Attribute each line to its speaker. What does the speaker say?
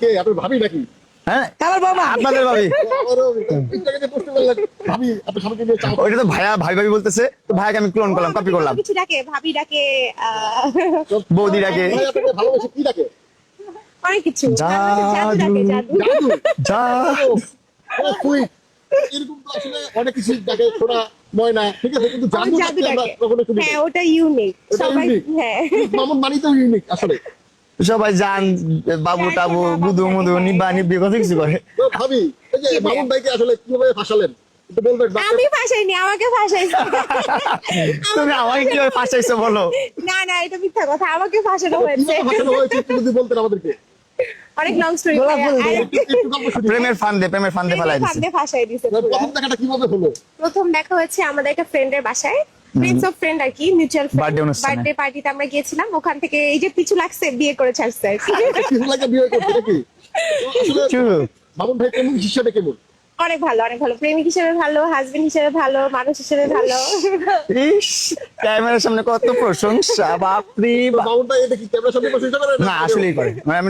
Speaker 1: কে আপনার ভাবি নাকি?
Speaker 2: হ্যাঁ
Speaker 3: আমার বাবা।
Speaker 2: আপনাদের ভাবি।
Speaker 1: আপনাকে যে প্রশ্ন করলেন, ভাবি আপনার স্বামীকে নিয়ে চাও?
Speaker 2: ওইটা তো ভাইয়া ভাই ভাবি বলতেছে, তো ভাইয়াকে আমি ক্লোন করলাম, কপি করলাম।
Speaker 4: কিছু ডাকে, ভাবি ডাকে,
Speaker 2: বৌদি ডাকে।
Speaker 1: ভাই আপনাকে ভালোবেসে কি ডাকে?
Speaker 4: অনেক কিছু।
Speaker 2: জাদু।
Speaker 4: জাদু ডাকে, জাদু।
Speaker 1: জাদু?
Speaker 2: যা
Speaker 1: ও sweet। এরকম তো আসলে অনেক কিছু ডাকে, সোনা, ময়না, ঠিক আছে, কিন্তু
Speaker 4: আমার
Speaker 1: জাদু
Speaker 4: জাদু
Speaker 1: ডাকতে আমরা
Speaker 4: ডাকে।
Speaker 1: কখনো শুনি
Speaker 4: হ্যাঁ,
Speaker 1: নাই।
Speaker 4: ওটা ইউনিক।
Speaker 1: ওটা
Speaker 4: সবাই
Speaker 1: unique।
Speaker 4: হ্যাঁ।
Speaker 1: মামুন মানি তো ইউনিক আসলে।
Speaker 2: সবাই জান বাবু টাবু গুদু মুদু নিবা নিবি কত কিছু করে।
Speaker 1: তো ভাবি, এই যে মামুন ভাইকে আসলে কিভাবে ফাঁসালেন একটু বলবেন?
Speaker 4: আমি ফাঁসাইনি, আমাকে ফাঁসাইছে।
Speaker 2: তুমি আমাকে কিভাবে ফাঁসাইছো বলো?
Speaker 4: না না, এটা মিথ্যা কথা, আমাকে ফাঁসানো হয়েছে।
Speaker 1: কিভাবে ফাঁসানো হয়েছে একটু যদি বলতেন আমাদেরকে।
Speaker 4: অনেক লং স্টোরি।
Speaker 1: একটু গল্প শুনি।
Speaker 2: প্রেমের ফান্দে ফেলাই দিছে।
Speaker 4: ফাঁসাই দিছে পুরো।
Speaker 1: প্রথম দেখাটা কিভাবে হলো?
Speaker 4: প্রথম দেখা হচ্ছে আমাদের একটা ফ্রেন্ডের বাসায়, ফ্রেন্ডস অফ ফ্রেন্ড আর কি, মিউচুয়াল
Speaker 2: Birthday অনুষ্ঠানে।
Speaker 4: বার্থডে পার্টিতে আমরা গিয়েছিলাম। ওখান থেকে এই যে পিছু লাগছে, বিয়ে করে ছাড়ছে আর কি।
Speaker 1: কিছু লাগে বিয়ে করতে নাকি? তো আসলে
Speaker 2: True.
Speaker 1: মামুন ভাই কেমন, হিসাবে কেমন?
Speaker 4: অনেক ভালো, অনেক ভালো। প্রেমিক হিসেবে ভালো, হাজবেন্ড হিসেবে ভালো, মানুষ হিসেবে ভালো।
Speaker 2: ইস, ক্যামেরার সামনে কত প্রশংসা, বাপরে
Speaker 1: তো
Speaker 2: বাপ।
Speaker 1: মামুন ভাই এটা কি ক্যামেরার সামনে প্রশংসা করেন?
Speaker 2: না আসলেই করে, মানে আমি